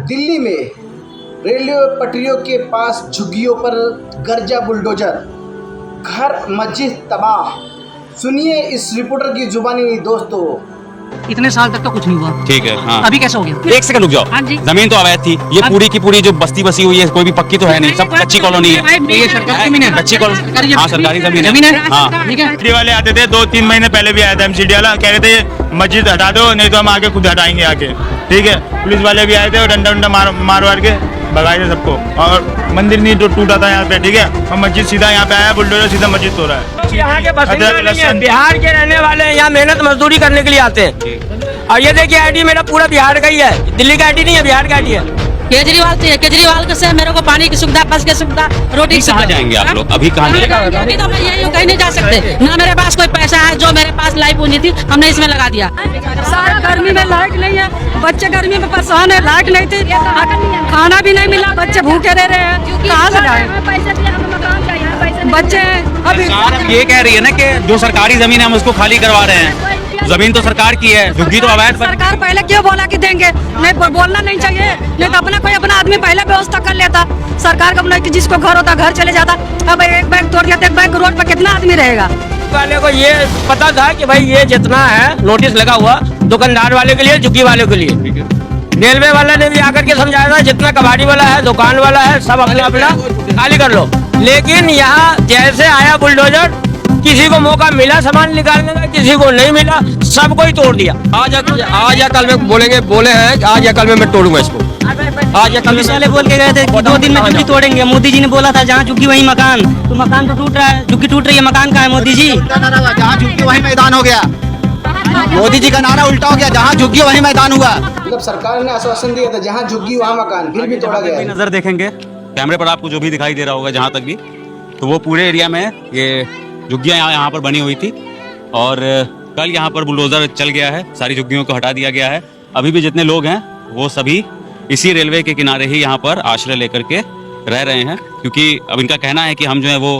दिल्ली में रेलवे पटरियों के पास झुग्गियों पर गरजा बुलडोजर, घर मस्जिद तबाह। सुनिए इस रिपोर्टर की जुबानी दोस्तों। इतने साल तक तो कुछ नहीं हुआ। ठीक है। हाँ। अभी कैसे हो गया? एक सेकंड रुक जाओ। हाँ जी। जमीन तो अवैध थी, ये पूरी की पूरी जो बस्ती बसी हुई है कोई भी पक्की तो है नहीं, सब कच्ची कॉलोनी है। ये सरकारी जमीन है? कच्ची कॉलोनी, हाँ सरकारी जमीन है। हाँ ठीक है। एमसीडी वाले आते थे, 2-3 महीने पहले भी आया था एमसीडी वाला, कह रहे थे मस्जिद हटा दो नहीं तो हम आके खुद हटाएंगे आके। ठीक है, पुलिस वाले भी आए थे और डंडा उंडा मार के भगाए थे सबको। और मंदिर नहीं तो टूटा था यहाँ पे, ठीक है, और मस्जिद सीधा यहाँ पे आया, बुलडोजर सीधा मस्जिद तोड़ा है। यहाँ के बासिंदा नहीं है, बिहार के रहने वाले हैं, यहाँ मेहनत मजदूरी करने के लिए आते हैं। और ये देखिए आईडी मेरा पूरा बिहार का ही है, दिल्ली का आईडी नहीं है, बिहार का आईडी है। केजरीवाल चाहिए, केजरीवाल से मेरे को पानी की सुविधा, बस की सुविधा, रोटी की सुविधा। कहाँ जाएंगे आप लोग? अभी कहाँ जाएंगे? अभी तो मैं यही हूँ, कहीं नहीं जा सकते। ना मेरे पास कोई पैसा है, जो मेरे पास लाइफ पूंजी थी हमने इसमें लगा दिया। सारा गर्मी में लाइट नहीं है, बच्चे गर्मी में परेशान है, लाइट नहीं थी, खाना भी नहीं मिला, बच्चे भूखे रह रहे हैं, कहाँ से जाए बच्चे? अभी ये कह रही है ना कि जो सरकारी जमीन है हम उसको खाली करवा रहे हैं। जमीन तो सरकार की है, झुग्गी तो अवैध। सरकार पहले क्यों बोला कि देंगे? नहीं बोलना नहीं चाहिए, नहीं तो अपना कोई अपना आदमी पहले व्यवस्था कर लेता। सरकार का अपना जिसको घर होता घर चले जाता। अब एक बैग तोड़ दिया तो एक बैग रोड पर कितना आदमी रहेगा? वाले को ये पता था कि भाई ये जितना है नोटिस लगा हुआ दुकानदार वाले के लिए, झुग्गी वाले के लिए। रेलवे वाला ने भी आकर के समझाया था जितना कबाड़ी वाला है, दुकान वाला है, सब अपना खाली कर लो। लेकिन यहाँ जैसे आया बुलडोजर, किसी को मौका मिला सामान निकालने का, किसी को नहीं मिला, सबको ही तोड़ दिया। आज या कल में बोले हैं, आज या कल में मैं तोड़ूंगा इसको। आज या कल वाले बोल के गए थे 2 दिन में झुग्गी तोड़ेंगे। मोदी जी ने बोला था जहाँ झुग्गी वही मकान, तो मकान तो टूट रहा है, झुग्गी टूट रही है, मकान कहाँ है मोदी जी? जहाँ झुग्गी वही मैदान हो गया। मोदी जी का नारा उल्टा हो गया, जहाँ झुग्गी वही मैदान हुआ। मतलब सरकार ने आश्वासन दिया था जहाँ झुग्गी वहाँ मकान, फिर भी तोड़ा गया है। नजर देखेंगे कैमरे पर आपको जो भी दिखाई दे रहा होगा जहाँ तक भी, तो वो पूरे एरिया में ये झुग्गियाँ यहाँ पर बनी हुई थी। और कल यहाँ पर बुलडोजर चल गया है, सारी झुग्गियों को हटा दिया गया है। अभी भी जितने लोग हैं वो सभी इसी रेलवे के किनारे ही यहाँ पर आश्रय लेकर के रह रहे हैं, क्योंकि अब इनका कहना है कि हम जो है वो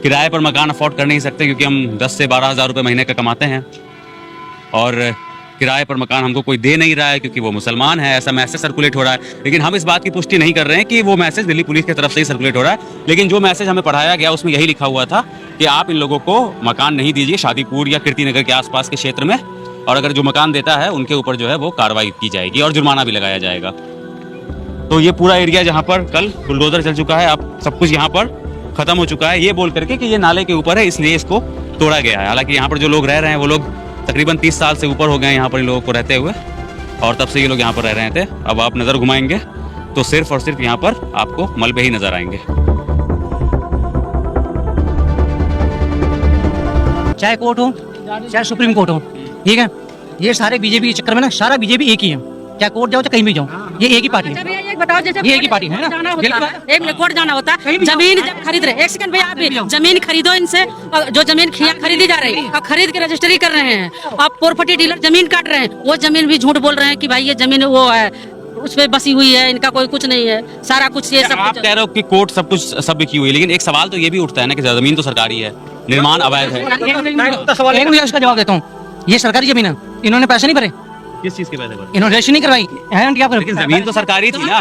किराए पर मकान अफोर्ड कर नहीं सकते, क्योंकि हम 10 से 12 हज़ार रुपये महीने का कमाते हैं और किराए पर मकान हमको कोई दे नहीं रहा है क्योंकि वो मुसलमान है। ऐसा मैसेज सर्कुलेट हो रहा है, लेकिन हम इस बात की पुष्टि नहीं कर रहे हैं कि वो मैसेज दिल्ली पुलिस की तरफ से ही सर्कुलेट हो रहा है। लेकिन जो मैसेज हमें पढ़ाया गया उसमें यही लिखा हुआ था कि आप इन लोगों को मकान नहीं दीजिए शादीपुर या कीर्तिनगर के आसपास के क्षेत्र में, और अगर जो मकान देता है उनके ऊपर जो है वो कार्रवाई की जाएगी और जुर्माना भी लगाया जाएगा। तो ये पूरा एरिया जहाँ पर कल बुलडोजर चल चुका है, अब सब कुछ यहाँ पर खत्म हो चुका है, ये बोल करके कि ये नाले के ऊपर है इसलिए इसको तोड़ा गया है। हालांकि यहाँ पर जो लोग रह रहे हैं वो लोग तकरीबन 30 साल से ऊपर हो गए यहाँ पर इन लोगों को रहते हुए, और तब से ये लोग यहाँ पर रह रहे थे। अब आप नज़र घुमाएंगे तो सिर्फ और सिर्फ यहाँ पर आपको मलबे ही नजर आएंगे। चाहे कोर्ट हो चाहे सुप्रीम कोर्ट हो, ठीक है, ये सारे बीजेपी के चक्कर में ना, सारा बीजेपी एक ही है। चाहे कोर्ट जाओ चाहे कहीं भी जाओ, ये एक ही पार्टी है। बताओ, जैसे ये एक ही पार्टी है ना? एक मिनट कोर्ट जाना होता है, जमीन जब खरीद रहे, एक सेकंड भैया, आप भी जमीन खरीदो इनसे, और जो जमीन खरीदी जा रही है और खरीद के रजिस्ट्री कर रहे हैं, अब प्रॉपर्टी डीलर जमीन काट रहे हैं, वो जमीन भी झूठ बोल रहे हैं कि भाई ये जमीन वो है, उस पे बसी हुई है, इनका कोई कुछ नहीं है, सारा कुछ ये सब। आप कह रहे हो कि कोर्ट सब कुछ सब बिकी हुई है, लेकिन एक सवाल तो ये भी उठता है ना कि जमीन तो सरकारी है, निर्माण अवैध है। इसका जवाब देता हूँ, ये सरकारी जमीन है, इन्होंने पैसे नहीं भरे। किस चीज के पैसे भरे? इन्होंने रजिस्ट्री नहीं करवाई है क्या? लेकिन जमीन तो सरकारी थी ना।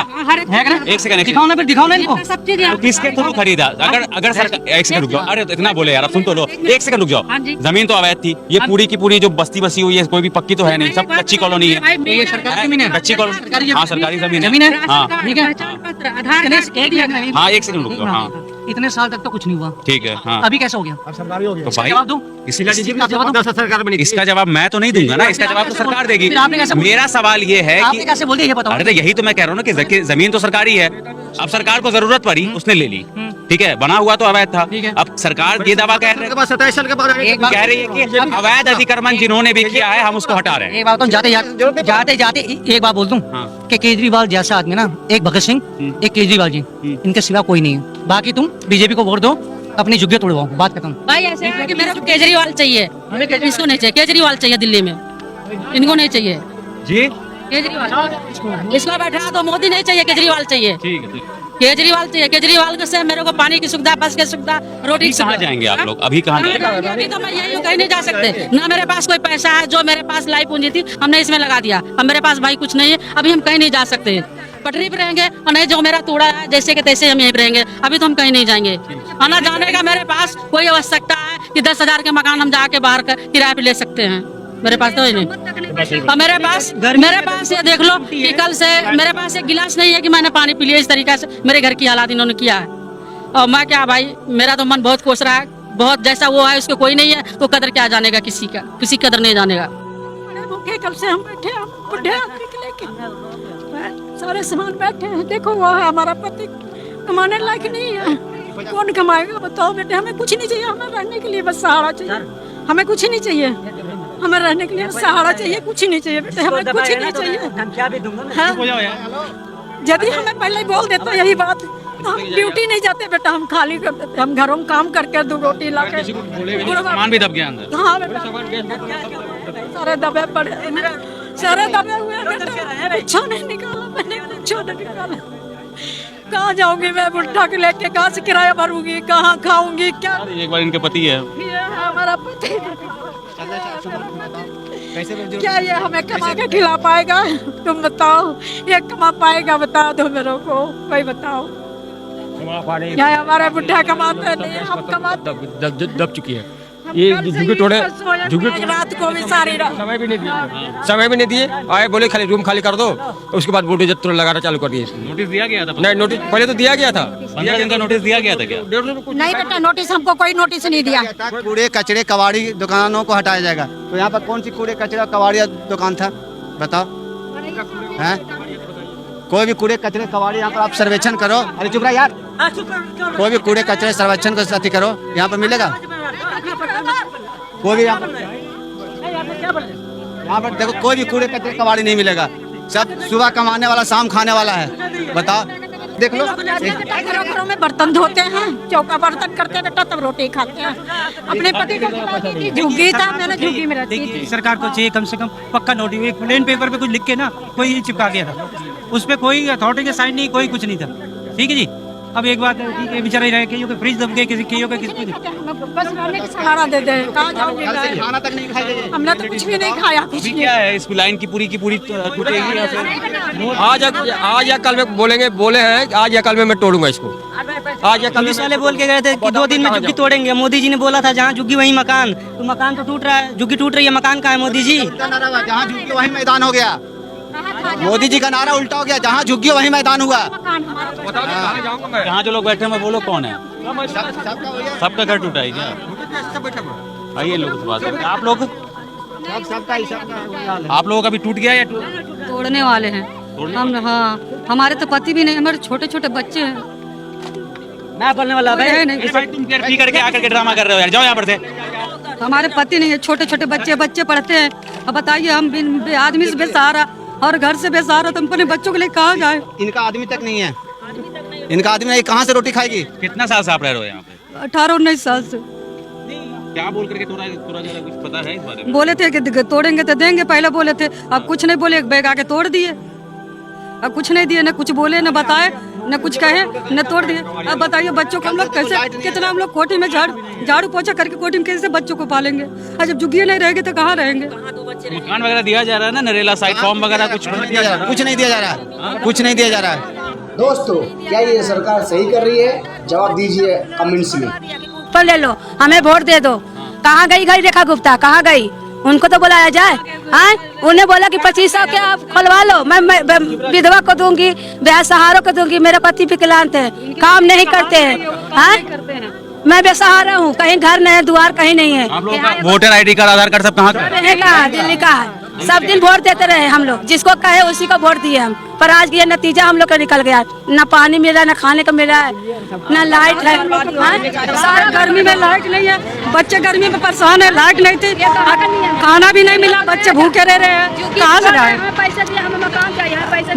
एक सेकंड दिखाओ ना, फिर दिखाओ ना इनको। सब चीज तो किसके थ्रू खरीदा? अगर सरकार, एक सेकंड रुक जाओ, अरे तो इतना बोले यार, अब सुन तो लो, एक सेकंड रुक जाओ। जमीन तो अवैध थी, ये पूरी की पूरी जो बस्ती बसी हुई है कोई भी पक्की तो है नहीं, सब कच्ची कॉलोनी है। ये सरकारी जमीन है, कच्ची कॉलोनी, हाँ सरकारी जमीन जमीन है, हाँ ठीक है। हाँ एक सेकंड रुक जाओ। हाँ इतने साल तक तो कुछ नहीं हुआ, ठीक है। हाँ अभी कैसे हो गया? तो भाई जवाब दो, इसका जवाब मैं तो नहीं दूंगा ना, इसका जवाब तो सरकार देगी। मेरा सवाल ये है आपने कैसे बोल दिया ये बताओ? अरे तो यही तो मैं कह रहा हूँ ना कि जमीन तो सरकारी है, अब सरकार को जरूरत पड़ी उसने ले ली, ठीक है, बना हुआ तो अवैध था। अब सरकार ये दावा कह रही है कि अवैध अतिक्रमण जिन्होंने भी किया है हम उसको हटा रहे हैं। एक बात तो जाते जाते एक बात बोल दूं कि केजरीवाल जैसा आदमी ना, एक भगत सिंह, एक केजरीवाल जी, इनके सिवा कोई नहीं है। बाकी तुम बीजेपी को वोट दो, अपनी झुग्गियां तोड़वाओ, बात खत्म। भाई ऐसे है कि मेरे को केजरीवाल चाहिए, इसको नहीं चाहिए, केजरीवाल चाहिए दिल्ली में, इनको नहीं चाहिए जी केजरीवाल। इसको बैठा तो मोदी नहीं चाहिए, केजरीवाल चाहिए। ठीक है, केजरीवाल चाहिए, केजरीवाल से मेरे को पानी की सुविधा, बस की सुविधा, रोटी की कहाँ सुविधा। जाएंगे आप लोग? अभी कहाँ जाएंगे? अभी तो मैं यही हूँ, कहीं नहीं जा सकते। ना मेरे पास कोई पैसा है, जो मेरे पास लाइफ पूंजी थी हमने इसमें लगा दिया। अब मेरे पास भाई कुछ नहीं है, अभी हम कहीं नहीं जा सकते। पटरी पे रहेंगे, और नहीं जो मेरा तोड़ा है जैसे के तैसे हम यहीं पे रहेंगे। अभी तो हम कहीं नहीं जाएंगे। आना जाने का मेरे पास कोई आवश्यकता है कि 10,000 के मकान हम जाके बाहर किराए पे ले सकते हैं, मेरे पास तो ही नहीं। और मेरे पास ये देख लो कि कल से मेरे पास एक गिलास नहीं है कि मैंने पानी पी लिया। इस तरीके से मेरे घर की हालात इन्होंने किया है। और मैं क्या भाई, मेरा तो मन बहुत कोस रहा है, बहुत जैसा वो है उसको कोई नहीं है तो कदर क्या जानेगा, किसी का किसी कदर नहीं जानेगा। कल से हम बैठे हैं, बुढ़े लेके सारे सामान बैठे हैं। देखो वो है हमारा पति, कमाने लायक नहीं है, कौन कमाएगा बताओ बेटे। हमें कुछ नहीं चाहिए, हमें रहने के लिए बस सहारा चाहिए। हमें कुछ नहीं चाहिए, हमें रहने के लिए सहारा चाहिए, कुछ नहीं चाहिए बेटे, हमें कुछ नहीं चाहिए। यदि हमें पहले ही बोल देते यही बात, हम ड्यूटी नहीं जाते बेटा, हम खाली कर देते। हम घरों में काम करके 2 रोटी ला के सामान भी दब गया अंदर। हाँ बेटा, सारे दबे पड़े, सारे दबे हुए हैं बेटा, कुछ नहीं निकाला मैंने, कुछ नहीं निकाला। कहाँ जाऊंगी मैं बुढ़ा के लेके, कहाँ से किराया भरूंगी, कहाँ खाऊंगी, क्या। एक बार इनके पति है, ये है हमारा पति, क्या ये हमें कमा के खिला पाएगा? तुम बताओ, ये कमा पाएगा? बता दो मेरे को, कोई बताओ। क्या हमारे बुढ़ा कमाते नहीं, हम कमाते। दब चुकी है ये झुग्गी तोड़े, झुग्गी रात को भी सारी रात समय भी नहीं दिए। आए बोले खाली रूम खाली कर दो, उसके बाद बुलडोजर तुरंत लगाना चालू कर दिए। नोटिस दिया गया था? नहीं, नोटिस पहले तो दिया गया था। 15 दिन का नोटिस दिया गया था क्या? नहीं बेटा, नोटिस हमको कोई नोटिस नहीं दिया। कूड़े कचरे कबाड़ी दुकानों को हटाया जाएगा। तो यहाँ पर कौन सी कूड़े कचरा कबाड़ी दुकान था बताओ? हैं? कोई भी कूड़े कचरे कबाड़ी यहाँ पर आप सर्वेक्षण करो। अरे चुप रहा यार। कोई भी कूड़े कचरे सर्वेक्षण का साथी करो, यहाँ पर मिलेगा कोई भी। यहाँ पर देखो कोई भी कूड़े कचरे कबाड़ी नहीं मिलेगा। सब सुबह कमाने वाला शाम खाने वाला है। बताओ, देख लो। घरों में बर्तन धोते हैं, चौका बर्तन करते हैं बेटा, तब रोटी खाते हैं। अपने पति को झुग्गी था, मैंने झुग्गी में रहती थी। सरकार को चाहिए कम से कम पक्का नोटिस, एक प्लेन पेपर पे कुछ लिख के ना कोई चिपका गया था, उस पर कोई अथॉरिटी के साइन नहीं, कोई कुछ नहीं था। ठीक है जी। अब एक बात ठीक है, बेचारे रहे कईयों के फ्रिज दब गए, किसी कईयों के किसी बस रहने का सहारा दे दे। कहाँ जाओगे? खाना तक नहीं खाएंगे। हमने तो कुछ भी नहीं खाया, कुछ अभी नहीं। क्या है, इस लाइन की पूरी टूटेगी या फिर आज या कल में बोले हैं, आज या कल में मैं तोड़ूंगा इसको। आज या कल पुलिस वाले बोल के गए थे कि 2 दिन में झुग्गी तोड़ेंगे। मोदी जी ने बोला था जहाँ झुग्गी वहीं मकान, तो मकान तो टूट रहा है, झुग्गी टूट रही है, मकान कहाँ है मोदी जी? जहाँ झुग्गी वहीं मैदान हो गया। मोदी जी का नारा उल्टा हो गया, जहाँ झुग्गी वहीं मैदान हुआ। यहाँ जो लोग बैठे हैं वो लोग कौन है? सबका घर टूटा है क्या? आइए लोगों से बात करते हैं। आप लोगों का भी टूट गया या तोड़ने वाले हैं हम। हाँ, हमारे तो पति भी नहीं, हमारे छोटे छोटे बच्चे हैं। मैं बोलने वाला है नहीं, तुम पी करके आकर के ड्रामा कर रहे हो यार, जाओ यहाँ पर से। हमारे पति नहीं है, छोटे छोटे बच्चे पढ़ते हैं। अब बताइए, हम आदमी से बेसहारा और घर से बेसहारा, तो हम अपने बच्चों के लिए कहाँ जाए? इनका आदमी तक नहीं है, इनका आदमी नहीं, कहाँ से रोटी खाएगी? कितना साल से आप रह रहे हो यहाँ पे? 18-19 साल से। क्या बोल करके तोड़ा जा रहा है, कुछ पता है इस बारे में? बोले थे कि तोड़ेंगे तो देंगे, पहले बोले थे। अब कुछ नहीं बोले, एक बैग आके तोड़ दिए। अब कुछ नहीं दिए, न कुछ बोले, न बताए, न कुछ कहे, न तोड़ दिए। अब बताइए बच्चों को हम लोग कैसे, कितना हम लोग कोठी में झाड़ू पोछा करके कोठी में कैसे बच्चों को पालेंगे? और जब झुग्गियाँ नहीं रहेगी तो कहाँ रहेंगे? मकान वगैरह दिया जा रहा है ना, नरेला साइड फॉर्म वगैरह कुछ कुछ नहीं दिया जा रहा, कुछ नहीं दिया जा रहा है। दोस्तों, क्या ये सरकार सही कर रही है? जवाब दीजिए कमेंट्स में। पर ले लो, हमें वोट दे दो। कहाँ गई रेखा गुप्ता, कहाँ गई? उनको तो बुलाया जाए। हाँ, उन्हें बोला कि 2500 के आप खुलवा लो, मैं विधवा को दूंगी, बेसहारों को दूंगी। मेरे पति विकलांग हैं, काम नहीं करते हैं। हाँ, मैं बेसहारा हूँ, कहीं घर नहीं है, द्वार कहीं नहीं है। आप लोगों का वोटर आईडी कार्ड, आधार कार्ड सब कहाँ का है? दिल्ली का है। सब दिन वोट देते रहे हम लोग, जिसको कहे उसी को वोट दिए हम। पर आज ये नतीजा हम लोग का निकल गया, न पानी मिल रहा है, न खाने को मिल रहा है, न लाइट है। सारा गर्मी में लाइट नहीं है, बच्चे गर्मी में परेशान है, लाइट नहीं थी, खाना भी नहीं मिला, बच्चे भूखे रह रहे हैं। कहाँ से जाए?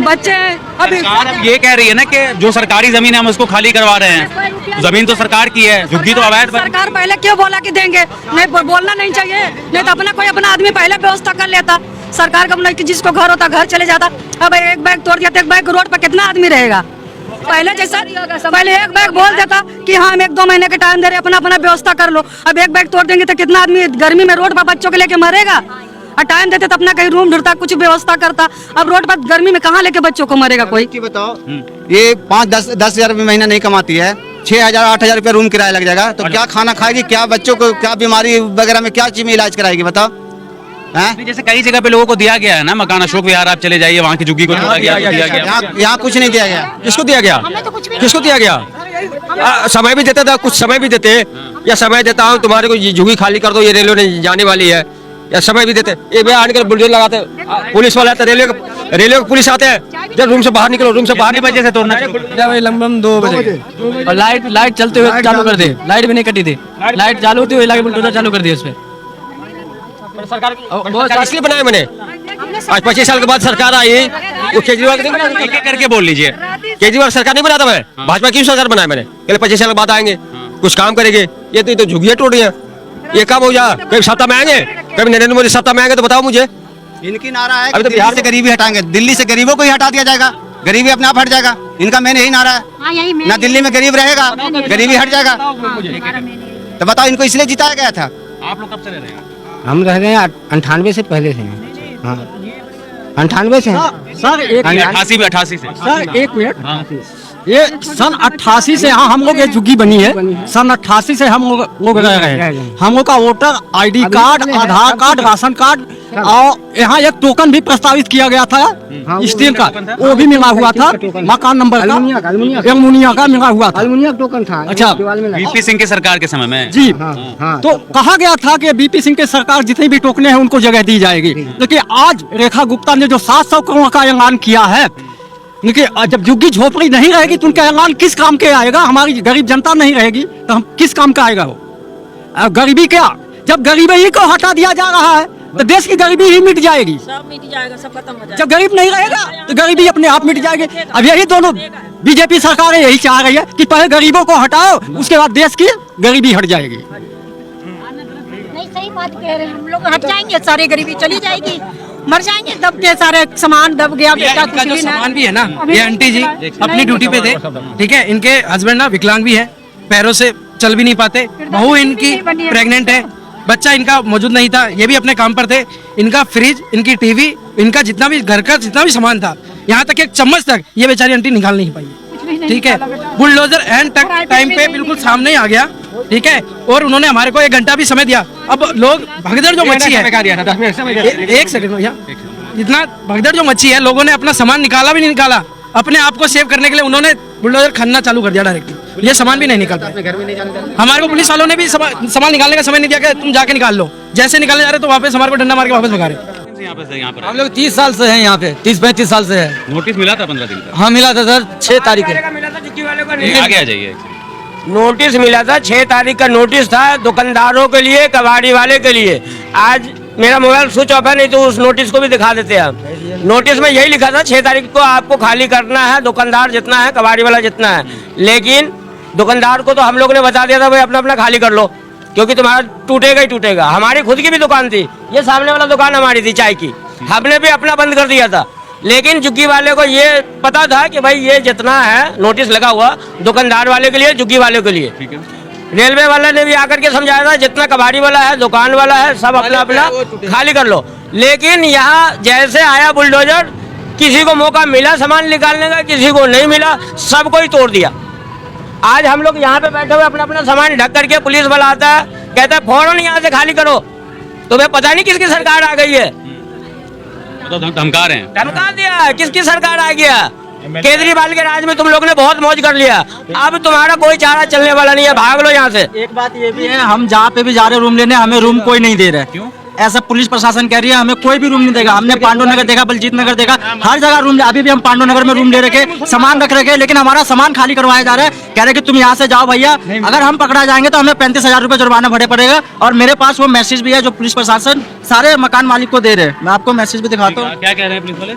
बच्चे अभी सरकार अब ये कह रही है ना कि जो सरकारी जमीन है हम उसको खाली करवा रहे हैं। जमीन तो सरकार की है, झुग्गी तो अवैध। सरकार पहले क्यों बोला कि देंगे? नहीं, बोलना नहीं चाहिए, नहीं तो अपना कोई अपना आदमी पहले व्यवस्था कर लेता। सरकार का कि जिसको घर होता घर चले जाता। अब एक बैग तोड़ दिया तो एक बैग रोड पर कितना आदमी रहेगा? पहले जैसा, पहले एक बैग बोल देता कि हाँ हम 1-2 महीने के टाइम दे रहे, अपना व्यवस्था कर लो। अब एक बैग तोड़ देंगे तो कितना आदमी गर्मी में रोड पर बच्चों को लेके मरेगा? और टाइम देते तो अपना कहीं रूम ढूंढता, कुछ व्यवस्था करता। अब रोड पर गर्मी में कहाँ लेके बच्चों को मरेगा कोई। की बताओ, ये 5-10 हजार रुपये महीना नहीं कमाती है, 6,000-8,000 रुपये रूम किराया लग जाएगा, तो क्या खाना खाएगी, क्या बच्चों को क्या बीमारी वगैरह में क्या चीज में इलाज कराएगी बताओ। हैं? जैसे कई जगह पे लोगों को दिया गया है ना मकान, अशोक विहार आप चले जाइए, वहाँ की झुग्गी को दिया गया। यहाँ कुछ नहीं दिया गया। किसको दिया गया, किसको दिया गया? समय भी देता था, कुछ समय भी देते, या समय देता हूँ तुम्हारे को ये झुग्गी खाली कर दो, ये रेलवे जाने वाली है, या समय भी देते। ये भी आने के बुलडोजर लगाते, पुलिस वाले आते, रेलवे पुलिस आते हैं, जब रूम से बाहर निकलो, रूम से बाहर बजे से तोड़ना लगभग 2 बजे, और लाइट चलते हुए चालू कर दे, लाइट भी नहीं कटी थी, लाइट चालू होती हुई बुलडोजर चालू कर दिया उस पर। सरकार इसलिए बनाया मैंने, आज 25 साल के बाद सरकार आई, वो केजरीवाल करके बोल लीजिए। केजरीवाल सरकार नहीं बनाता मैं, भाजपा की सरकार बनाया मैंने, पहले 25 साल के बाद आएंगे कुछ काम करेंगे। ये तो झुग्गियां टूट रही हैं, ये कब हो जा, कभी सत्ता में आएंगे, कभी नरेंद्र मोदी सत्ता में आएंगे तो बताओ मुझे। इनकी नारा है अभी तो बिहार से गरीबी हटाएंगे, दिल्ली से गरीबों को ही हटा दिया जाएगा, गरीबी अपने आप हट जाएगा। इनका मैंने यही नारा है, ना दिल्ली में गरीब रहेगा, गरीबी हट जाएगा। तो बताओ, इनको इसलिए जिताया गया था। आप लोग कब से रह रहे हैं? हम रह रहे हैं 98 से पहले से हैं। हाँ 98 से हैं सर। एक 88 से सर, 1 मिनट। ये सन 88 से यहाँ हम लोग ये झुग्गी बनी है, सन 88 से हम लोग रह रहे हैं। हम लोग का वोटर ID कार्ड, आधार कार्ड, राशन कार्ड और यहाँ एक टोकन भी प्रस्तावित किया गया था स्टील का, वो भी मिला हुआ था, मकान नंबर का, एलमुनिया का मिला हुआ था, टोकन था। अच्छा, बीपी सिंह के सरकार के समय में जी। तो कहा गया था कि बीपी सिंह के सरकार जितने भी टोकने हैं उनको जगह दी जाएगी, लेकिन आज रेखा गुप्ता ने जो 700 करोड़ का ऐलान किया है, क्योंकि जब झुग्गी झोपड़ी नहीं रहेगी तो उनका ऐलान किस काम के आएगा? हमारी गरीब जनता नहीं रहेगी तो हम किस काम का आएगा वो? गरीबी क्या, जब गरीबी ही को हटा दिया जा रहा है तो देश की गरीबी ही मिट जाएगी, सब मिट जाएगा, सब खत्म हो जाएगा। जब गरीब नहीं रहेगा तो गरीबी अपने आप मिट जाएगी। अब यही दोनों बीजेपी सरकारें यही चाह रही है कि पहले गरीबों को हटाओ, उसके बाद देश की गरीबी हट जाएगी। नहीं, सही बात कह रहे हैं, हम लोग हट जाएंगे, सारी गरीबी चली जाएगी, मर जाएंगे, दब के सारे सामान दब गया। बेटा इनका जो सामान भी है ना, ये आंटी जी अपनी ड्यूटी पे थे, ठीक है, इनके हस्बैंड ना विकलांग भी है, पैरों से चल भी नहीं पाते, बहू इनकी प्रेग्नेंट है, बच्चा इनका मौजूद नहीं था, ये भी अपने काम पर थे। इनका फ्रिज, इनकी टीवी, इनका जितना भी घर का जितना भी सामान था, यहाँ तक एक चम्मच तक ये बेचारी आंटी निकाल नहीं पाई, ठीक है। बुलडोजर एंड टाइम पे बिल्कुल सामने ही आ गया, ठीक है, और उन्होंने हमारे को 1 घंटा भी समय दिया। अब लोग भगदड़ जो मच्छी है, 1 सेकंड भैया, इतना भगदड़ जो मच्छी है, लोगों ने अपना सामान निकाला भी नहीं निकाला, अपने आप को सेव करने के लिए उन्होंने बुलडोजर खन्ना चालू कर दिया डायरेक्टली, ये सामान भी नहीं निकलता। हमारे को पुलिस वालों ने भी सामान निकालने का समय नहीं दिया कि तुम जाके निकाल लो, जैसे निकालने जा रहे तो वापस हमारे को डंडा मार के वापस भगा रहे। यहाँ पर हम लोग 30 साल से हैं यहाँ पे, 30-35 साल से है। नोटिस मिला था 15 दिन का? हाँ मिला था सर, 6 तारीख को। आगे आ जाइए। नोटिस मिला था, 6 तारीख का नोटिस था, दुकानदारों के लिए, कबाड़ी वाले के लिए। आज मेरा मोबाइल स्विच ऑफ है, नहीं तो उस नोटिस को भी दिखा देते हैं हम। नोटिस में यही लिखा था 6 तारीख को आपको खाली करना है, दुकानदार जितना है, कबाड़ी वाला जितना है। लेकिन दुकानदार को तो हम लोग ने बता दिया था भाई अपना अपना खाली कर लो, क्योंकि तुम्हारा टूटेगा ही टूटेगा। हमारी खुद की भी दुकान थी, ये सामने वाला दुकान हमारी थी चाय की, हमने भी अपना बंद कर दिया था। लेकिन झुग्गी वाले को ये पता था कि भाई ये जितना है नोटिस लगा हुआ दुकानदार वाले के लिए, झुग्गी वाले के लिए। रेलवे वाला ने भी आकर के समझाया था जितना कबाड़ी वाला है, दुकान वाला है, सब अपना अपना खाली कर लो। लेकिन यहाँ जैसे आया बुलडोजर, किसी को मौका मिला सामान निकालने का, किसी को नहीं मिला, सबको ही तोड़ दिया। आज हम लोग यहाँ पे बैठे हुए अपना अपना सामान ढक करके, पुलिस वाला आता है, कहता है फौरन यहाँ से खाली करो। तुम्हें पता नहीं किसकी सरकार आ गई है, तो धमका रहे हैं, धमका दिया। किसकी सरकार आ गया? केजरीवाल के राज में तुम लोग ने बहुत मौज कर लिया, अब तुम्हारा कोई चारा चलने वाला नहीं है, भाग लो यहाँ से। एक बात ये भी है, हम जहाँ पे भी जा रहे रूम लेने, हमें रूम कोई नहीं दे रहा है। क्यों? ऐसा पुलिस प्रशासन कह रही है, हमें कोई भी रूम नहीं देगा। हमने पांडु नगर देखा, बलजीत नगर देखा, हर जगह रूम। अभी भी हम पांडु नगर में रूम ले रखे, सामान रख रखे, लेकिन हमारा सामान खाली करवाया जा रहा है। कह रहे कि तुम यहाँ से जाओ भैया, अगर हम पकड़ा जाएंगे तो हमें 35,000 रुपए जुर्माना भरे पड़ेगा। और मेरे पास वो मैसेज भी है जो पुलिस प्रशासन सारे मकान मालिक को दे रहे हैं, मैं आपको मैसेज भी दिखाता हूँ। क्या कह रहे हैं पुलिस वाले?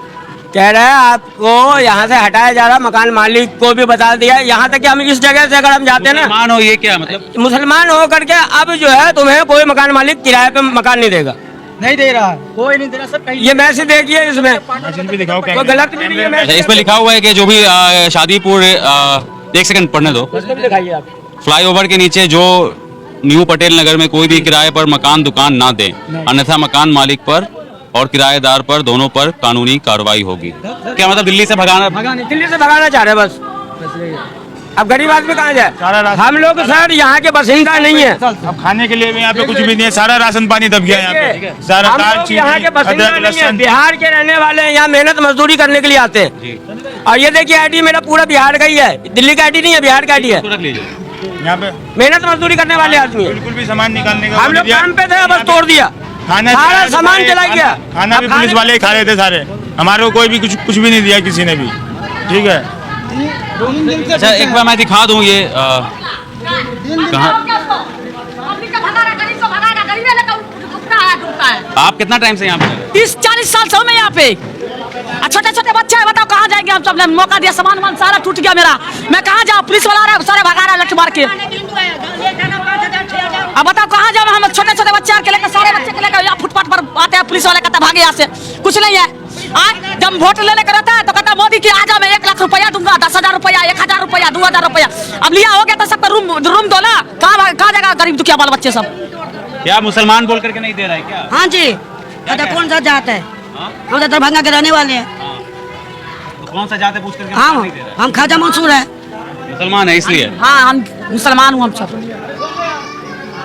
कह रहे हैं आपको यहाँ से हटाया जा रहा, मकान मालिक को भी बता दिया। यहाँ तक कि हम इस जगह से अगर हम जाते हैं ना, मुसलमान हो, ये क्या मतलब? मुसलमान हो करके अब जो है तुम्हें कोई मकान मालिक किराए पे मकान नहीं देगा, नहीं दे रहा, कोई नहीं दे रहा सर। ये मैसेज देखिए, इसमें कोई गलत भी नहीं है। इस पे लिखा हुआ है कि जो भी शादीपुर, 1 सेकंड पढ़ने दो। दिखाइए आप। फ्लाईओवर के नीचे जो न्यू पटेल नगर में कोई भी किराए पर मकान दुकान ना दे, अन्यथा मकान मालिक पर और किराएदार पर दोनों पर कानूनी कार्रवाई होगी। क्या मतलब दिल्ली से भगाना? दिल्ली से भगाना चाह रहे हैं बस। अब गरीब आदमी कहाँ जाए? हम लोग सर यहाँ के बासिंदा नहीं है। अब खाने के लिए भी यहाँ पे कुछ भी नहीं है, सारा राशन पानी दब गया है यहाँ पे। सारा हम दाल लोग चीनी यहाँ के बासिंदा अदरक नहीं है, लहसुन। बिहार के रहने वाले हैं, यहाँ मेहनत मजदूरी करने के लिए आते हैं। और ये देखिए आईडी मेरा पूरा बिहार का ही है, दिल्ली का आईडी नहीं है, बिहार का आईडी है। रख लीजिए। यहाँ पे मेहनत मजदूरी करने वाले आदमी हैं। बिल्कुल भी सामान निकालने का हम लोग काम पे थे, बस तोड़ दिया, खाना सारा सामान चला गया। खाना भी पुलिस वाले ही खा रहे थे सारे, हमारे को कोई भी कुछ भी नहीं दिया किसी ने भी। ठीक है, अच्छा एक बार मैं दिखा दूं ये कहाँ। आप कितना टाइम से यहाँ पे? 30-40 साल से हूँ मैं यहाँ पे। छोटे छोटे बच्चे हैं, बताओ कहाँ जाएंगे हम? सब ने मौका दिया, सामान वामान सारा टूट गया मेरा, मैं कहाँ जाऊँ? पुलिस वाला आ रहा है, सारे भगा रहा है लठ मार के। अब बताओ कहाँ जाऊँ? हम छोटे छोटे बच्चे के लेकर, सारे बच्चे के लेकर यहाँ फुटपाथ पर आते हैं, पुलिस वाले कहता भागे यहाँ से, कुछ नहीं है। जब वोट लेने का रहता है तो कहता मोदी की आजा, मैं 1 लाख रुपया दूंगा, 10,000 रुपया, 1,000 रुपया, 2,000 रुपया। अब लिया हो गया तो सबका रूम दो ना, कहाँ जाएगा गरीब दुखिया बाल बच्चे सब? क्या मुसलमान बोल करके नहीं दे रहा है क्या? हाँ जी, कौन सा जात है? हम तो दरभंगा के रहने वाले हैं। तो कौन सा जाते पूछ करके हाँ, नहीं दे रहा है? हम खाजा मंसूर है। मुसलमान है इसलिए? हाँ, हम मुसलमान हूँ हम सब।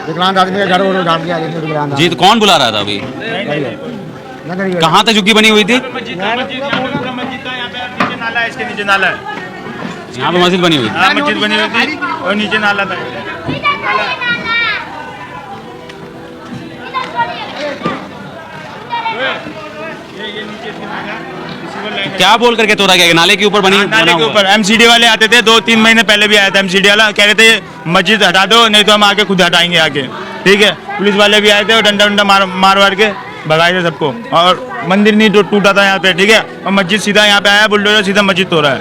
विकलांग आदमी का घर वो उजाड़ दिया। जी तो कौन बुला रहा था अभी? कहाँ तक झुग्गी बनी हुई थी? मस्जिद यहाँ पे नीचे नाला है, इसके नीचे नाला है। यहाँ पे मस्जिद बनी हुई थी? हाँ, मस्जिद बनी हुई थी और नीचे नाला था। क्या बोल करके तोड़ा गया? नाले के ऊपर बनी? नाले के ऊपर एमसीडी वाले आते थे, 2-3 महीने पहले भी आया था एमसीडी वाला, कह रहे थे मस्जिद हटा दो, नहीं तो हम आके खुद हटाएंगे आके। ठीक है, पुलिस वाले भी आए थे और डंडा मार के भगाए थे सबको। और मंदिर नहीं टूटा था यहाँ पे, ठीक है, और मस्जिद सीधा यहाँ पे आया बुलडोजर, सीधा मस्जिद तोड़ा है।